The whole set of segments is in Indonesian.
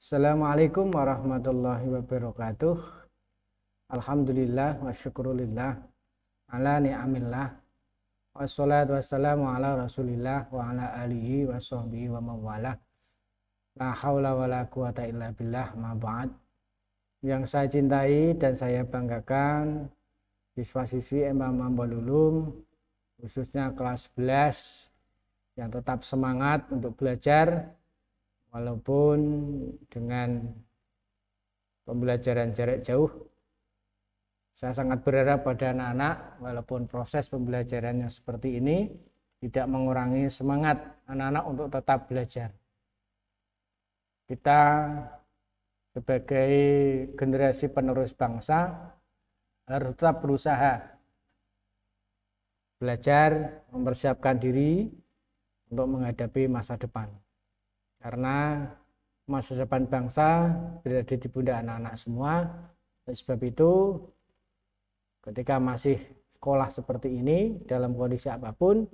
Assalamualaikum warahmatullahi wabarakatuh. Alhamdulillah wa syukurillah ala ni'amillah. Wassalatu wassalamu ala rasulillah wa ala alihi wa sahbihi wa mawalah. La hawla wa la quwata illa billah ma ba'd. Yang saya cintai dan saya banggakan siswa-siswi Imam Ulum, khususnya kelas 11 yang tetap semangat untuk belajar walaupun dengan pembelajaran jarak jauh. Saya sangat berharap pada anak-anak walaupun proses pembelajarannya seperti ini tidak mengurangi semangat anak-anak untuk tetap belajar. Kita sebagai generasi penerus bangsa harus tetap berusaha belajar, mempersiapkan diri untuk menghadapi masa depan. Karena masa depan bangsa berada di pundak anak-anak semua. Oleh sebab itu, ketika masih sekolah seperti ini, dalam kondisi apapun,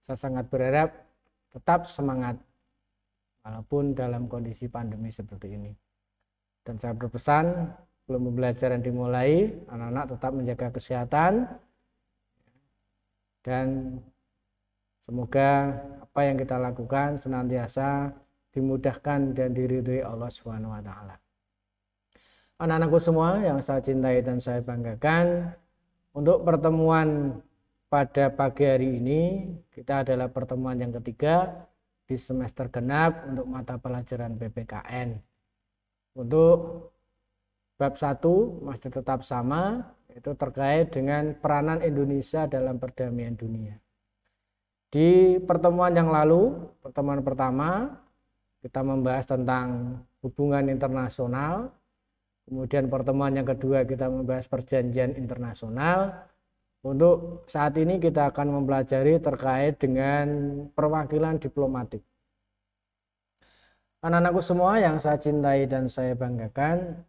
saya sangat berharap tetap semangat walaupun dalam kondisi pandemi seperti ini. Dan saya berpesan, sebelum pembelajaran dimulai, anak-anak tetap menjaga kesehatan dan semoga apa yang kita lakukan senantiasa dimudahkan dan diridhoi Allah Subhanahu wa taala. Anak-anakku semua yang saya cintai dan saya banggakan, untuk pertemuan pada pagi hari ini kita adalah pertemuan yang ketiga di semester genap untuk mata pelajaran PPKN. Untuk bab 1 masih tetap sama, yaitu terkait dengan peranan Indonesia dalam perdamaian dunia. Di pertemuan yang lalu, pertemuan pertama, kita membahas tentang hubungan internasional. Kemudian pertemuan yang kedua kita membahas perjanjian internasional. Untuk saat ini kita akan mempelajari terkait dengan perwakilan diplomatik. Anak-anakku semua yang saya cintai dan saya banggakan,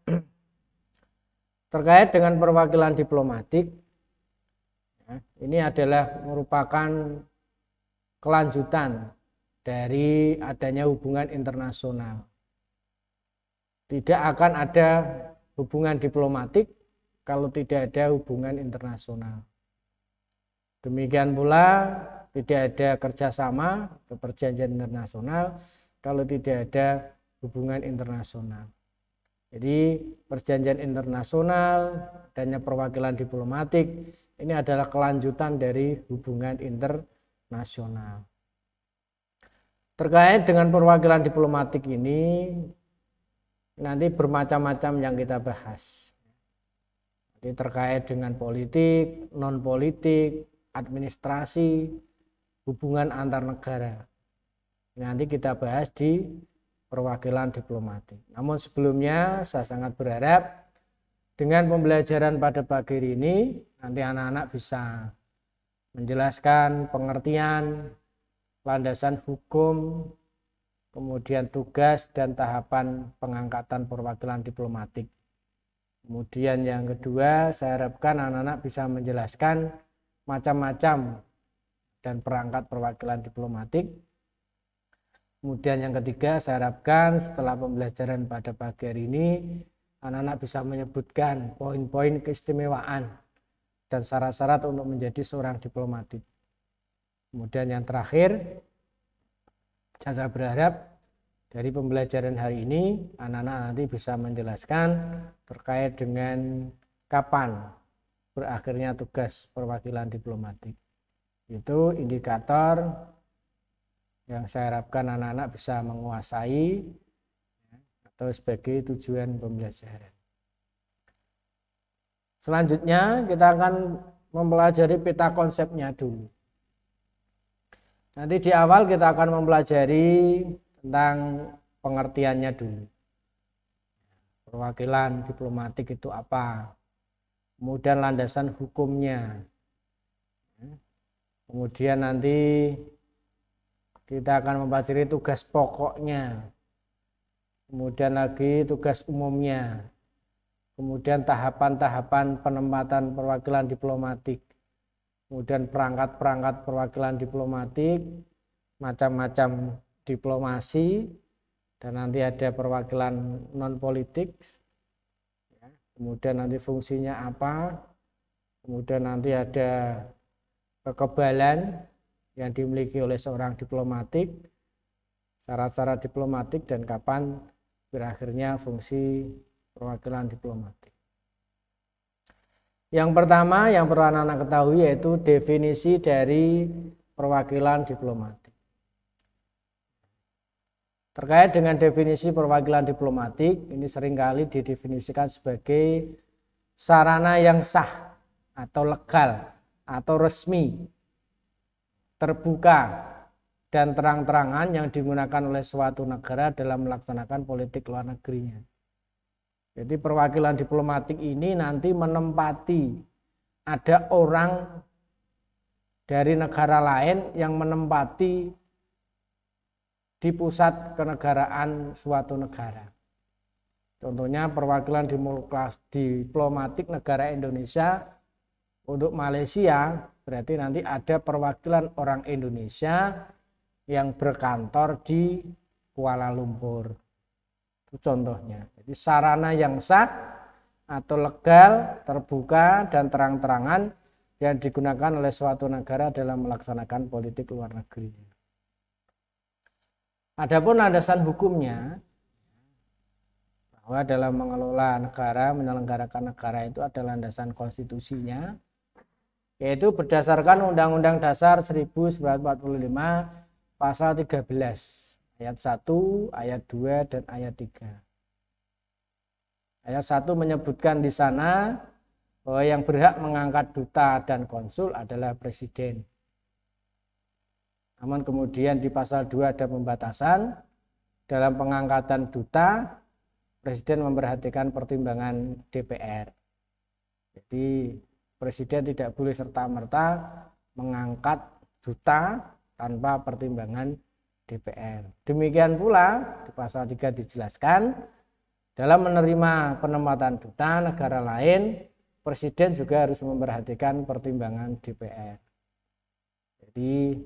terkait dengan perwakilan diplomatik, ini adalah merupakan kelanjutan dari adanya hubungan internasional. Tidak akan ada hubungan diplomatik kalau tidak ada hubungan internasional. Demikian pula tidak ada kerjasama atau perjanjian internasional kalau tidak ada hubungan internasional. Jadi perjanjian internasional adanya perwakilan diplomatik ini adalah kelanjutan dari hubungan internasional. Terkait dengan perwakilan diplomatik ini nanti bermacam-macam yang kita bahas. Jadi terkait dengan politik, non politik, administrasi, hubungan antar negara. Nanti kita bahas di perwakilan diplomatik. Namun sebelumnya saya sangat berharap dengan pembelajaran pada pagi ini nanti anak-anak bisa menjelaskan pengertian landasan hukum, kemudian tugas dan tahapan pengangkatan perwakilan diplomatik. Kemudian yang kedua, saya harapkan anak-anak bisa menjelaskan macam-macam dan perangkat perwakilan diplomatik. Kemudian yang ketiga, saya harapkan setelah pembelajaran pada pagi hari ini, anak-anak bisa menyebutkan poin-poin keistimewaan dan syarat-syarat untuk menjadi seorang diplomatik. Kemudian yang terakhir, saya berharap dari pembelajaran hari ini anak-anak nanti bisa menjelaskan terkait dengan kapan berakhirnya tugas perwakilan diplomatik. Itu indikator yang saya harapkan anak-anak bisa menguasai atau sebagai tujuan pembelajaran. Selanjutnya kita akan mempelajari peta konsepnya dulu. Nanti di awal kita akan mempelajari tentang pengertiannya dulu. Perwakilan diplomatik itu apa? Kemudian landasan hukumnya. Kemudian nanti kita akan mempelajari tugas pokoknya. Kemudian lagi tugas umumnya. Kemudian tahapan-tahapan penempatan perwakilan diplomatik. Kemudian perangkat-perangkat perwakilan diplomatik, macam-macam diplomasi, dan nanti ada perwakilan non politik, kemudian nanti fungsinya apa, kemudian nanti ada kekebalan yang dimiliki oleh seorang diplomatik, syarat-syarat diplomatik, dan kapan berakhirnya fungsi perwakilan diplomatik. Yang pertama yang perlu anak-anak ketahui yaitu definisi dari perwakilan diplomatik. Terkait dengan definisi perwakilan diplomatik, ini seringkali didefinisikan sebagai sarana yang sah atau legal atau resmi, terbuka dan terang-terangan yang digunakan oleh suatu negara dalam melaksanakan politik luar negerinya. Jadi perwakilan diplomatik ini nanti menempati, ada orang dari negara lain yang menempati di pusat kenegaraan suatu negara. Contohnya perwakilan diplomatik negara Indonesia untuk Malaysia, berarti nanti ada perwakilan orang Indonesia yang berkantor di Kuala Lumpur. Itu contohnya. Jadi sarana yang sah atau legal, terbuka dan terang-terangan yang digunakan oleh suatu negara dalam melaksanakan politik luar negeri. Adapun landasan hukumnya, bahwa dalam mengelola negara, menyelenggarakan negara itu ada landasan konstitusinya, yaitu berdasarkan Undang-Undang Dasar 1945 pasal 13 ayat 1, ayat 2 dan ayat 3. Ayat 1 menyebutkan di sana bahwa yang berhak mengangkat duta dan konsul adalah presiden. Namun kemudian di pasal 2 ada pembatasan, dalam pengangkatan duta presiden memperhatikan pertimbangan DPR. Jadi presiden tidak boleh serta-merta mengangkat duta tanpa pertimbangan DPR. Demikian pula di pasal 3 dijelaskan, dalam menerima penempatan duta negara lain, presiden juga harus memperhatikan pertimbangan DPR. Jadi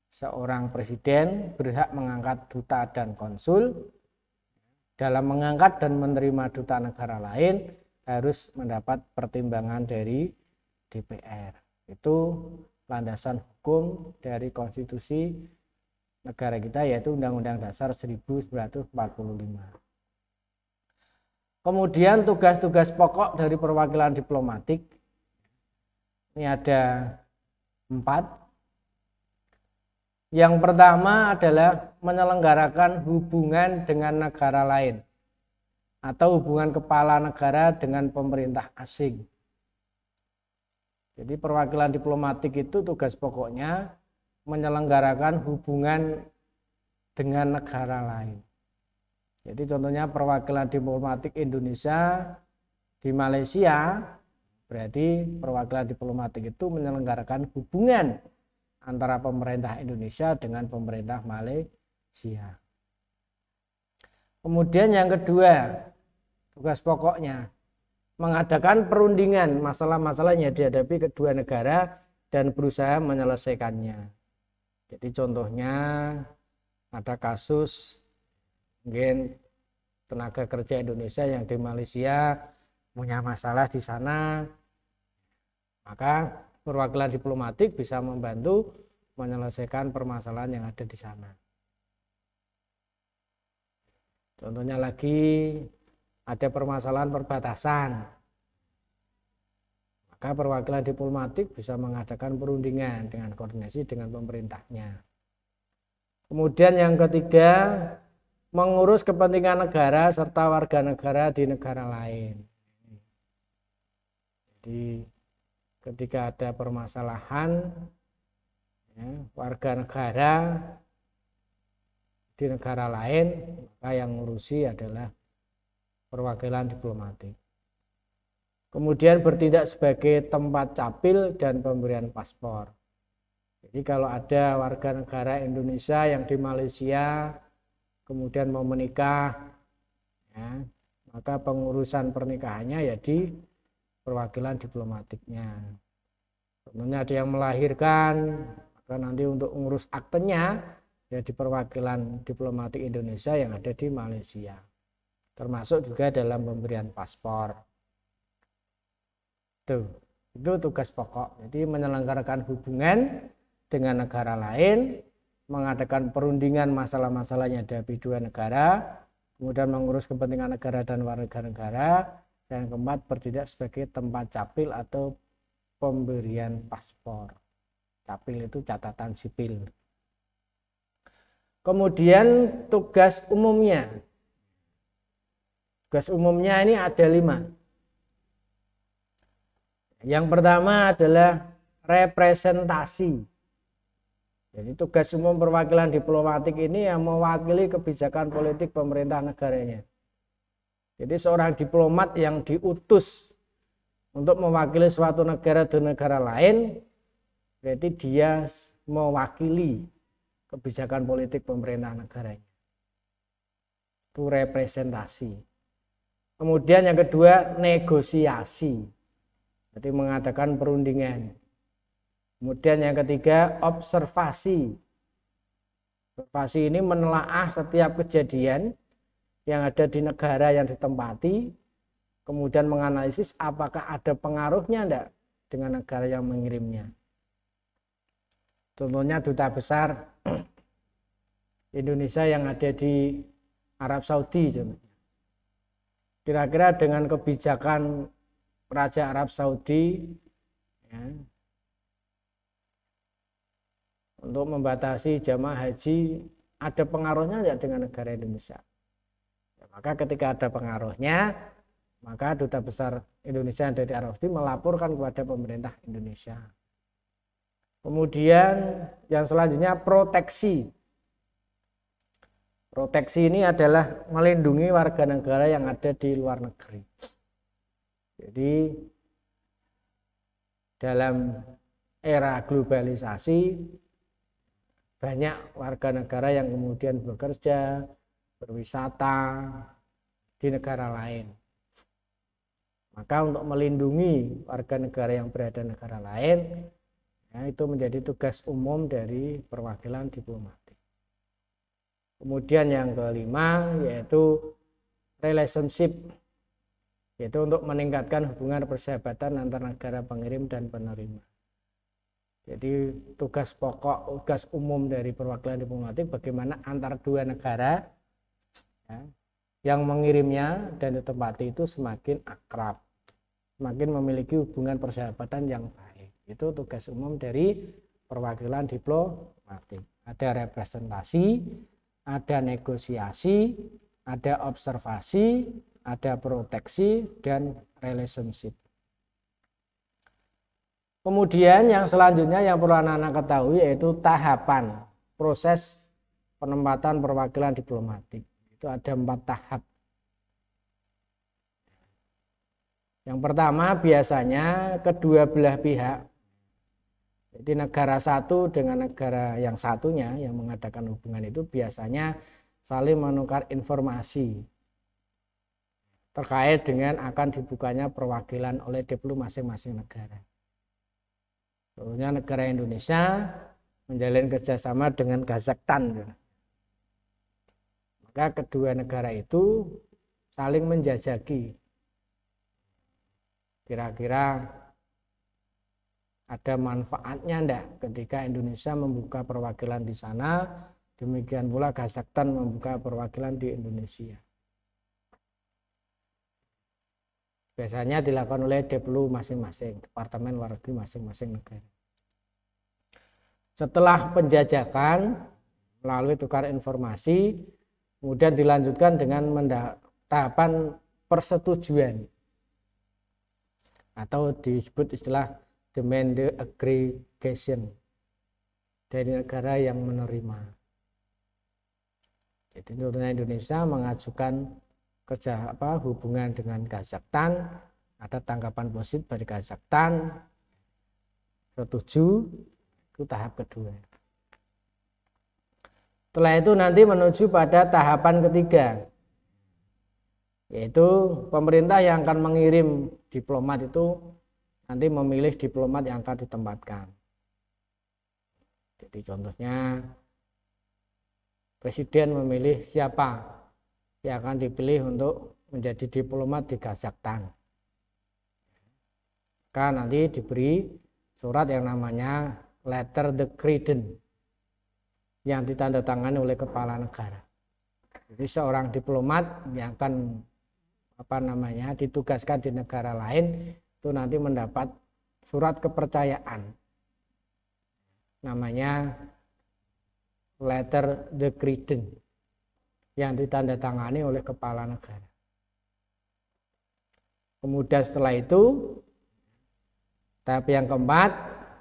seorang presiden berhak mengangkat duta dan konsul. Dalam mengangkat dan menerima duta negara lain harus mendapat pertimbangan dari DPR. Itu landasan hukum dari konstitusi negara kita, yaitu Undang-Undang Dasar 1945. Kemudian tugas-tugas pokok dari perwakilan diplomatik ini ada 4. Yang pertama adalah menyelenggarakan hubungan dengan negara lain atau hubungan kepala negara dengan pemerintah asing. Jadi perwakilan diplomatik itu tugas pokoknya menyelenggarakan hubungan dengan negara lain. Jadi contohnya perwakilan diplomatik Indonesia di Malaysia, berarti perwakilan diplomatik itu menyelenggarakan hubungan antara pemerintah Indonesia dengan pemerintah Malaysia. Kemudian yang kedua, tugas pokoknya mengadakan perundingan masalah-masalah yang dihadapi kedua negara dan berusaha menyelesaikannya. Jadi contohnya ada kasus mungkin tenaga kerja Indonesia yang di Malaysia punya masalah di sana, maka perwakilan diplomatik bisa membantu menyelesaikan permasalahan yang ada di sana. Contohnya lagi ada permasalahan perbatasan, maka perwakilan diplomatik bisa mengadakan perundingan dengan koordinasi dengan pemerintahnya. Kemudian yang ketiga, mengurus kepentingan negara serta warga negara di negara lain. Jadi ketika ada permasalahan warga negara di negara lain, maka yang ngurusi adalah perwakilan diplomatik. Kemudian bertindak sebagai tempat capil dan pemberian paspor. Jadi kalau ada warga negara Indonesia yang di Malaysia kemudian mau menikah, maka pengurusan pernikahannya ya di perwakilan diplomatiknya. Contohnya ada yang melahirkan, maka nanti untuk mengurus aktenya ya di perwakilan diplomatik Indonesia yang ada di Malaysia, termasuk juga dalam pemberian paspor. Itu tugas pokok. Jadi menyelenggarakan hubungan dengan negara lain, mengadakan perundingan masalah-masalah yang dihadapi dua negara, kemudian mengurus kepentingan negara dan warga negara, dan keempat bertindak sebagai tempat capil atau pemberian paspor. Capil itu catatan sipil. Kemudian tugas umumnya. Tugas umumnya ini ada 5. Yang pertama adalah representasi. Jadi tugas umum perwakilan diplomatik ini yang mewakili kebijakan politik pemerintah negaranya. Jadi seorang diplomat yang diutus untuk mewakili suatu negara dan negara lain, berarti dia mewakili kebijakan politik pemerintah negaranya. Itu representasi. Kemudian yang kedua, negosiasi. Jadi mengadakan perundingan. Kemudian yang ketiga, observasi. Observasi ini menelaah setiap kejadian yang ada di negara yang ditempati, kemudian menganalisis apakah ada pengaruhnya enggak dengan negara yang mengirimnya. Contohnya duta besar Indonesia yang ada di Arab Saudi. Kira-kira dengan kebijakan Raja Arab Saudi ya, untuk membatasi jamaah haji, ada pengaruhnya enggak dengan negara Indonesia? Ya, maka ketika ada pengaruhnya, maka duta besar Indonesia yang ada di Arab Saudi melaporkan kepada pemerintah Indonesia. Kemudian yang selanjutnya proteksi. Proteksi ini adalah melindungi warga negara yang ada di luar negeri. Jadi dalam era globalisasi banyak warga negara yang kemudian bekerja, berwisata di negara lain. Maka untuk melindungi warga negara yang berada di negara lain, ya, itu menjadi tugas umum dari perwakilan diplomatik. Kemudian yang kelima yaitu relationship, yaitu untuk meningkatkan hubungan persahabatan antara negara pengirim dan penerima. Jadi tugas pokok, tugas umum dari perwakilan diplomatik bagaimana antar dua negara ya, yang mengirimnya dan ditempati itu semakin akrab, semakin memiliki hubungan persahabatan yang baik. Itu tugas umum dari perwakilan diplomatik. Ada representasi, ada negosiasi, ada observasi, ada proteksi, dan relationship. Kemudian yang selanjutnya yang perlu anak-anak ketahui yaitu tahapan proses penempatan perwakilan diplomatik. Itu ada 4 tahap. Yang pertama biasanya kedua belah pihak, jadi negara satu dengan negara yang satunya yang mengadakan hubungan itu biasanya saling menukar informasi terkait dengan akan dibukanya perwakilan oleh diplomat masing-masing negara. Contohnya negara Indonesia menjalin kerjasama dengan Kazakhstan. Maka kedua negara itu saling menjajaki. Kira-kira ada manfaatnya enggak ketika Indonesia membuka perwakilan di sana, demikian pula Kazakhstan membuka perwakilan di Indonesia. Biasanya dilakukan oleh diplomat masing-masing, departemen luar negeri masing-masing negara. Setelah penjajakan melalui tukar informasi, kemudian dilanjutkan dengan tahapan persetujuan atau disebut istilah demand aggregation dari negara yang menerima. Jadi contohnya Indonesia mengajukan hubungan dengan Kazakhstan, ada tanggapan positif dari Kazakhstan, setuju, itu tahap kedua. Setelah itu nanti menuju pada tahapan ketiga, yaitu pemerintah yang akan mengirim diplomat itu nanti memilih diplomat yang akan ditempatkan. Jadi contohnya presiden memilih siapa yang akan dipilih untuk menjadi diplomat di Kazakhstan. Maka nanti diberi surat yang namanya letter de credence yang ditandatangani oleh kepala negara. Jadi seorang diplomat yang akan ditugaskan di negara lain itu nanti mendapat surat kepercayaan namanya letter de credence yang ditandatangani oleh kepala negara. Kemudian setelah itu tahap yang keempat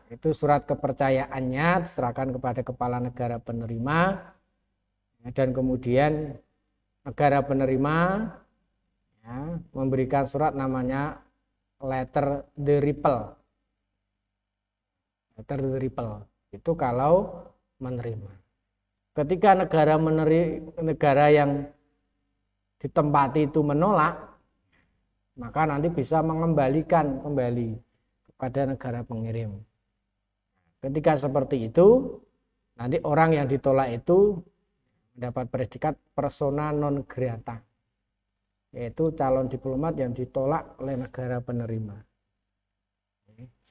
itu surat kepercayaannya diserahkan kepada kepala negara penerima, dan kemudian negara penerima memberikan surat namanya letter de repel. Letter de repel itu kalau menerima. Ketika negara yang ditempati itu menolak, maka nanti bisa mengembalikan kembali kepada negara pengirim. Ketika seperti itu, nanti orang yang ditolak itu mendapat predikat persona non grata, yaitu calon diplomat yang ditolak oleh negara penerima.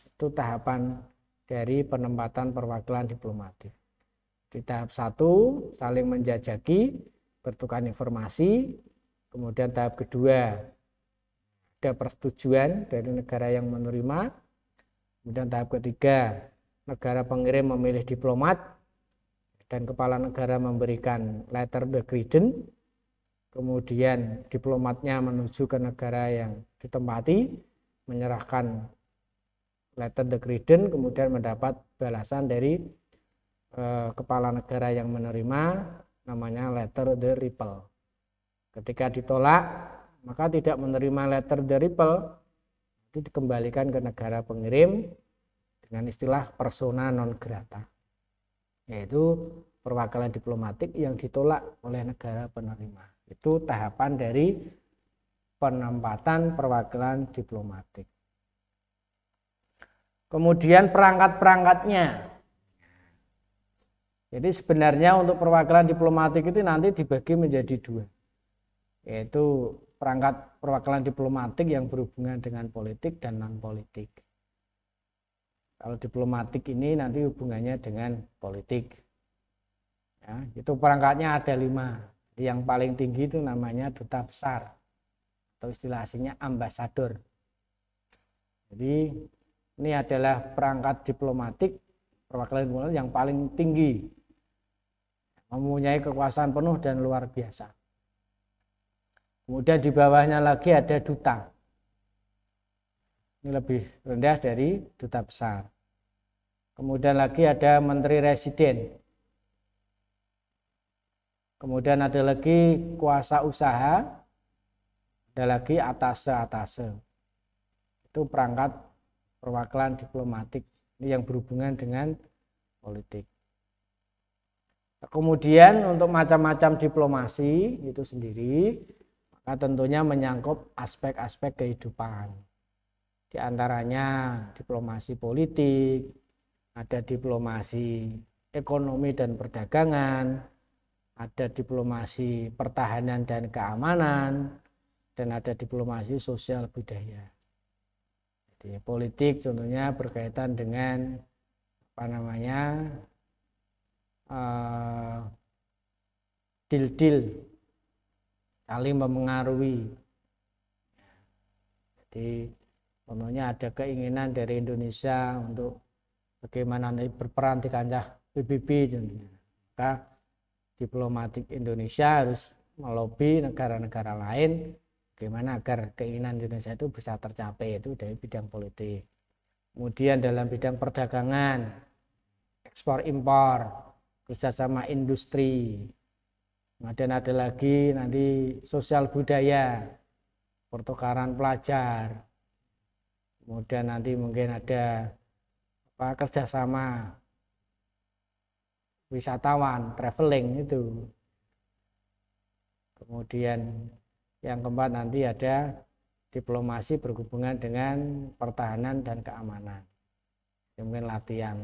Itu tahapan dari penempatan perwakilan diplomatik. Di tahap 1 saling menjajaki, bertukar informasi. Kemudian tahap kedua ada persetujuan dari negara yang menerima. Kemudian tahap ketiga negara pengirim memilih diplomat dan kepala negara memberikan letter de credence. Kemudian diplomatnya menuju ke negara yang ditempati, menyerahkan letter de credence, kemudian mendapat balasan dari kepala negara yang menerima namanya letter de repel. Ketika ditolak, maka tidak menerima letter de repel, itu dikembalikan ke negara pengirim dengan istilah persona non grata, yaitu perwakilan diplomatik yang ditolak oleh negara penerima. Itu tahapan dari penempatan perwakilan diplomatik. Kemudian perangkat-perangkatnya. Jadi sebenarnya untuk perwakilan diplomatik itu nanti dibagi menjadi dua, yaitu perangkat perwakilan diplomatik yang berhubungan dengan politik dan non politik. Kalau diplomatik ini nanti hubungannya dengan politik. Ya, itu perangkatnya ada 5. Yang paling tinggi itu namanya duta besar atau istilah aslinya ambasador. Jadi ini adalah perangkat diplomatik, perwakilan diplomatik yang paling tinggi, mempunyai kekuasaan penuh dan luar biasa. Kemudian di bawahnya lagi ada duta. Ini lebih rendah dari duta besar. Kemudian lagi ada menteri residen. Kemudian ada lagi kuasa usaha. Ada lagi atase. Itu perangkat perwakilan diplomatik yang berhubungan dengan politik. Kemudian untuk macam-macam diplomasi itu sendiri, maka tentunya menyangkut aspek-aspek kehidupan. Di antaranya diplomasi politik, ada diplomasi ekonomi dan perdagangan, ada diplomasi pertahanan dan keamanan, dan ada diplomasi sosial budaya. Jadi politik contohnya berkaitan dengan deal-deal saling mempengaruhi. Jadi contohnya ada keinginan dari Indonesia untuk bagaimana berperan di kancah PBB contohnya. Maka diplomatik Indonesia harus melobi negara-negara lain bagaimana agar keinginan Indonesia itu bisa tercapai, itu dari bidang politik. Kemudian dalam bidang perdagangan, ekspor impor, kerjasama industri. Kemudian ada lagi nanti sosial budaya, pertukaran pelajar. Kemudian nanti mungkin ada kerjasama wisatawan, traveling itu. Kemudian yang keempat nanti ada diplomasi berhubungan dengan pertahanan dan keamanan. Mungkin latihan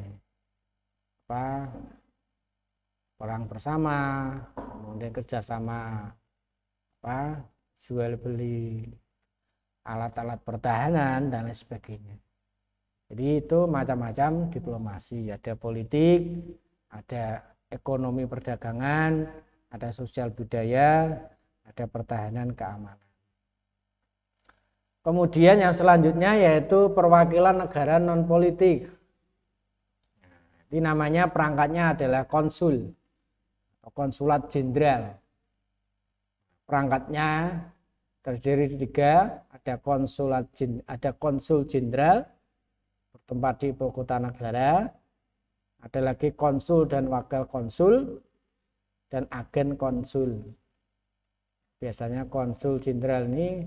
perang bersama, kemudian kerjasama jual beli alat-alat pertahanan dan lain sebagainya. Jadi itu macam-macam diplomasi, ada politik, ada ekonomi perdagangan, ada sosial budaya, ada pertahanan keamanan. Kemudian yang selanjutnya yaitu perwakilan negara non politik. Ini namanya perangkatnya adalah konsul atau konsulat jenderal. Perangkatnya terdiri tiga, ada konsul jenderal bertempat di ibu kota negara, ada lagi konsul dan wakil konsul, dan agen konsul. Biasanya konsul jenderal ini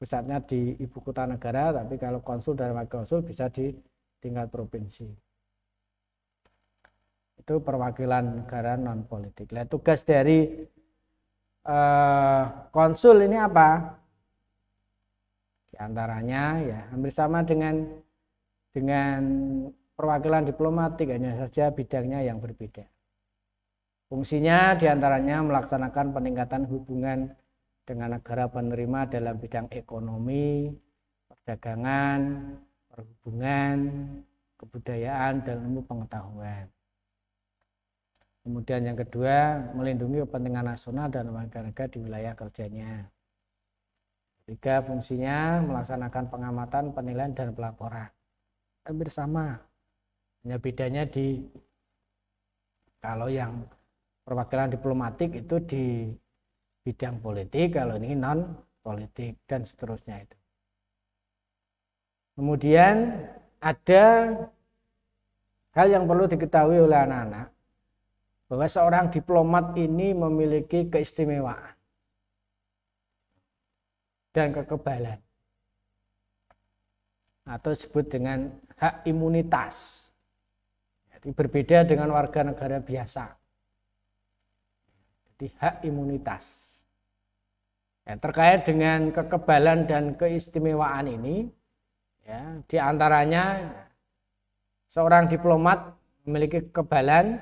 pusatnya di ibu kota negara, tapi kalau konsul dan wakil konsul bisa di tingkat provinsi. Itu perwakilan negara non politik. Nah, tugas dari konsul ini apa? Di antaranya ya hampir sama dengan perwakilan diplomatik, hanya saja bidangnya yang berbeda. Fungsinya diantaranya melaksanakan peningkatan hubungan dengan negara penerima dalam bidang ekonomi, perdagangan, perhubungan, kebudayaan, dan ilmu pengetahuan. Kemudian yang kedua, melindungi kepentingan nasional dan warga negara di wilayah kerjanya. Ketiga, fungsinya melaksanakan pengamatan, penilaian, dan pelaporan. Hampir sama, hanya bedanya kalau yang perwakilan diplomatik itu di bidang politik, kalau ini non politik, dan seterusnya itu. Kemudian ada hal yang perlu diketahui oleh anak-anak, bahwa seorang diplomat ini memiliki keistimewaan dan kekebalan, atau disebut dengan hak imunitas. Jadi berbeda dengan warga negara biasa. Jadi hak imunitas. Ya, terkait dengan kekebalan dan keistimewaan ini, ya, diantaranya seorang diplomat memiliki kekebalan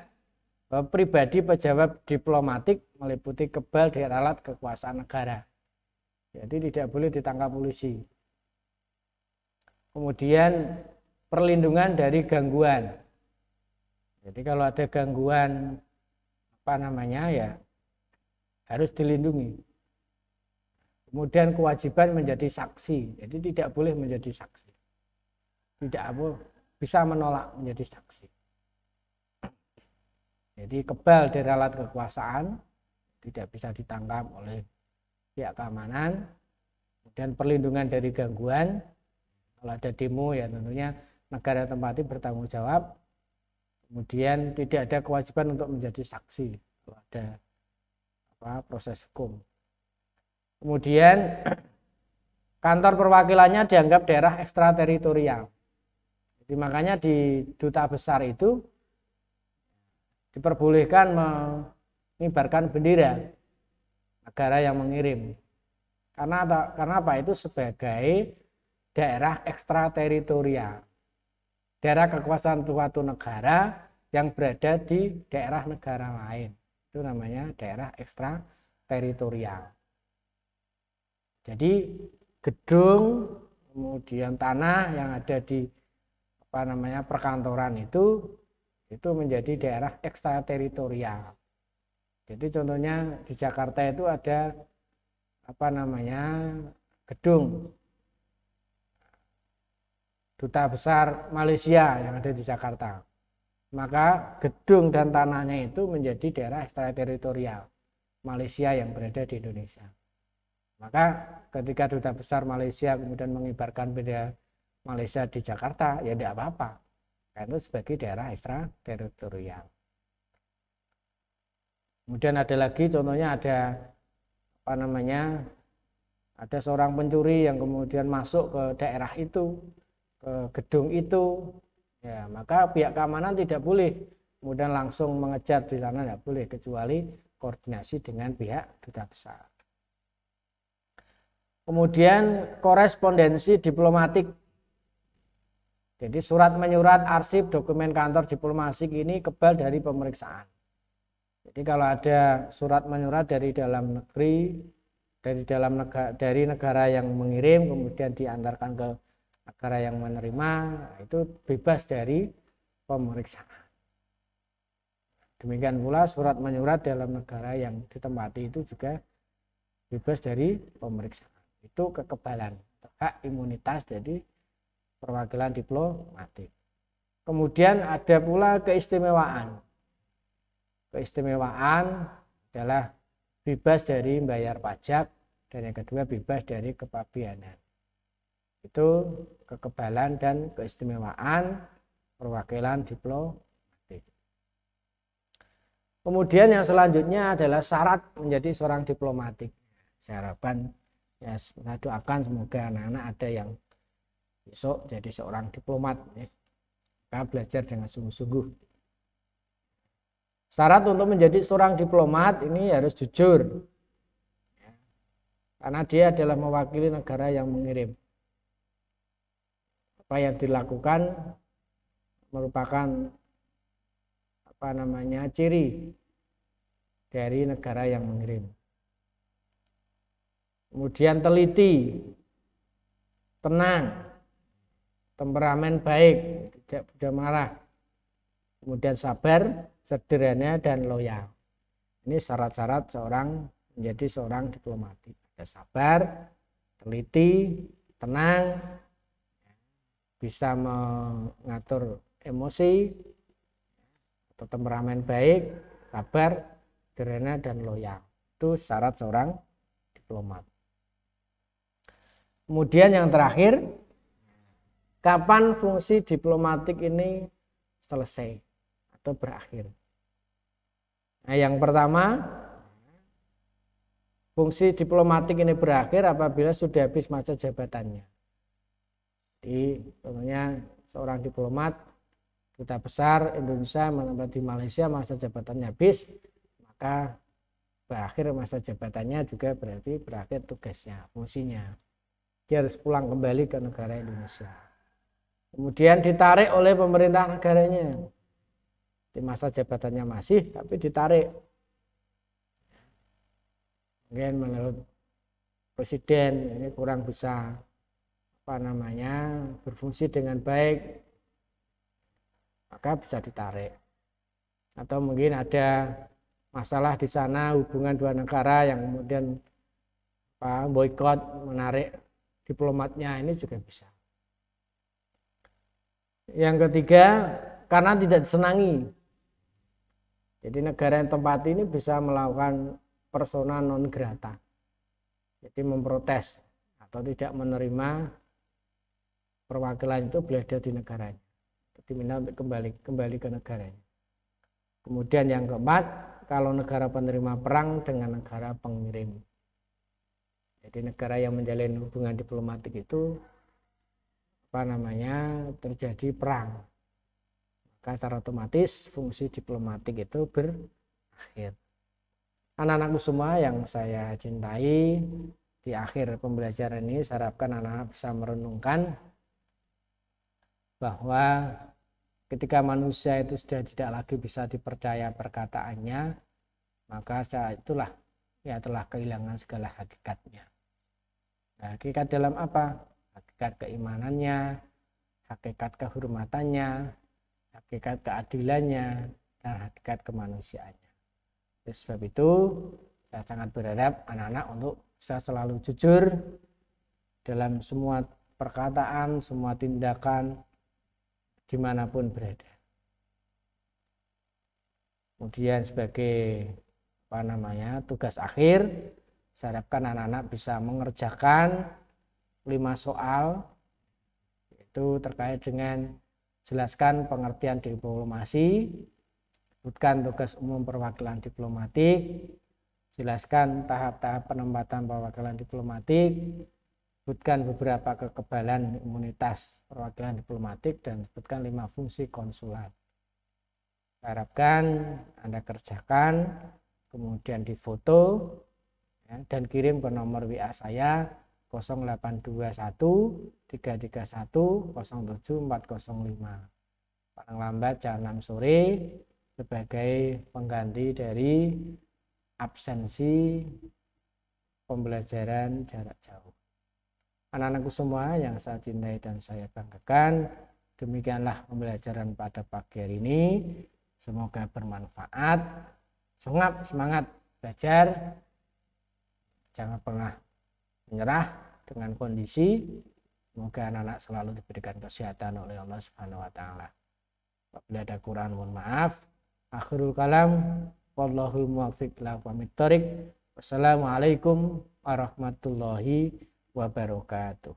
bahwa pribadi pejabat diplomatik meliputi kebal dari alat kekuasaan negara. Jadi tidak boleh ditangkap polisi. Kemudian perlindungan dari gangguan. Jadi kalau ada gangguan ya harus dilindungi. Kemudian kewajiban menjadi saksi. Jadi tidak boleh menjadi saksi. Tidak bisa menolak menjadi saksi. Jadi kebal dari alat kekuasaan, tidak bisa ditangkap oleh pihak keamanan. Kemudian perlindungan dari gangguan, kalau ada demo ya tentunya negara tempatnya bertanggung jawab. Kemudian tidak ada kewajiban untuk menjadi saksi kalau ada proses hukum. Kemudian kantor perwakilannya dianggap daerah ekstrateritorial. Jadi makanya di duta besar itu diperbolehkan mengibarkan bendera negara yang mengirim. Karena apa? Itu sebagai daerah ekstrateritorial. Daerah kekuasaan suatu negara yang berada di daerah negara lain. Itu namanya daerah ekstrateritorial. Jadi gedung, kemudian tanah yang ada di perkantoran itu menjadi daerah ekstrateritorial. Jadi contohnya di Jakarta itu ada gedung duta besar Malaysia yang ada di Jakarta. Maka gedung dan tanahnya itu menjadi daerah ekstrateritorial Malaysia yang berada di Indonesia. Maka ketika duta besar Malaysia kemudian mengibarkan bendera Malaysia di Jakarta, ya tidak apa-apa. Karena itu sebagai daerah ekstrateritorial. Kemudian ada lagi contohnya ada ada seorang pencuri yang kemudian masuk ke daerah itu, ke gedung itu, ya maka pihak keamanan tidak boleh kemudian langsung mengejar di sana, tidak boleh, kecuali koordinasi dengan pihak duta besar. Kemudian korespondensi diplomatik. Jadi surat menyurat, arsip, dokumen kantor diplomatik ini kebal dari pemeriksaan. Jadi kalau ada surat menyurat dari dalam negeri, dari negara yang mengirim kemudian diantarkan ke negara yang menerima, itu bebas dari pemeriksaan. Demikian pula surat menyurat dalam negara yang ditempati itu juga bebas dari pemeriksaan. Itu kekebalan, hak imunitas jadi perwakilan diplomatik. Kemudian ada pula keistimewaan. Keistimewaan adalah bebas dari membayar pajak dan yang kedua bebas dari kepabianan. Itu kekebalan dan keistimewaan perwakilan diplomatik. Kemudian yang selanjutnya adalah syarat menjadi seorang diplomatik. Saya harapkan ya, saya doakan semoga anak-anak ada yang besok jadi seorang diplomat. Kita belajar dengan sungguh-sungguh. Syarat untuk menjadi seorang diplomat ini harus jujur. Karena dia adalah mewakili negara yang mengirim. Apa yang dilakukan merupakan ciri dari negara yang mengirim. Kemudian teliti, tenang, temperamen baik, tidak mudah marah. Kemudian sabar, sederhana dan loyal. Ini syarat-syarat seorang menjadi seorang diplomatik. Ada sabar, teliti, tenang, bisa mengatur emosi, atau temperamen baik, sabar, sederhana dan loyal. Itu syarat seorang diplomat. Kemudian yang terakhir, kapan fungsi diplomatik ini selesai atau berakhir? Nah, yang pertama, fungsi diplomatik ini berakhir apabila sudah habis masa jabatannya. Jadi, contohnya seorang diplomat duta besar Indonesia menempati Malaysia, masa jabatannya habis, maka berakhir masa jabatannya juga berarti berakhir tugasnya, fungsinya. Dia harus pulang kembali ke negara Indonesia. Kemudian ditarik oleh pemerintah negaranya. Di masa jabatannya masih, tapi ditarik. Mungkin menurut presiden ini kurang bisa berfungsi dengan baik, maka bisa ditarik. Atau mungkin ada masalah di sana hubungan dua negara yang kemudian boikot, menarik diplomatnya, ini juga bisa. Yang ketiga, karena tidak disenangi. Jadi negara yang tempat ini bisa melakukan persona non grata. Jadi memprotes atau tidak menerima perwakilan itu berada di negaranya. Diminta untuk kembali ke negaranya. Kemudian yang keempat, kalau negara penerima perang dengan negara pengirim. Jadi negara yang menjalin hubungan diplomatik itu terjadi perang. Maka secara otomatis fungsi diplomatik itu berakhir. Anak-anakku semua yang saya cintai, di akhir pembelajaran ini saya harapkan anak-anak bisa merenungkan bahwa ketika manusia itu sudah tidak lagi bisa dipercaya perkataannya, maka saat itulah ia telah kehilangan segala hakikatnya. Nah, hakikat dalam apa? Hakikat keimanannya, hakikat kehormatannya, hakikat keadilannya, dan hakikat kemanusiaannya. Oleh sebab itu, saya sangat berharap anak-anak untuk bisa selalu jujur dalam semua perkataan, semua tindakan, dimanapun berada. Kemudian sebagai tugas akhir, saya harapkan anak-anak bisa mengerjakan 5 soal, yaitu terkait dengan jelaskan pengertian diplomasi, sebutkan tugas umum perwakilan diplomatik, jelaskan tahap-tahap penempatan perwakilan diplomatik, sebutkan beberapa kekebalan imunitas perwakilan diplomatik, dan sebutkan 5 fungsi konsulat. Saya harapkan Anda kerjakan, kemudian difoto dan kirim ke nomor WA saya 0821 331 07405. Paling lambat jam 6 sore sebagai pengganti dari absensi pembelajaran jarak jauh. Anak-anakku semua yang saya cintai dan saya banggakan, demikianlah pembelajaran pada pagi hari ini. Semoga bermanfaat. Semangat belajar. Jangan pernah menyerah dengan kondisi. Semoga anak-anak selalu diberikan kesehatan oleh Allah Subhanahu wa taala. Apabila ada kurang mohon maaf. Akhirul kalam, wallahul muwaffiq ila aqwamit thoriq. Wassalamualaikum warahmatullahi wabarakatuh.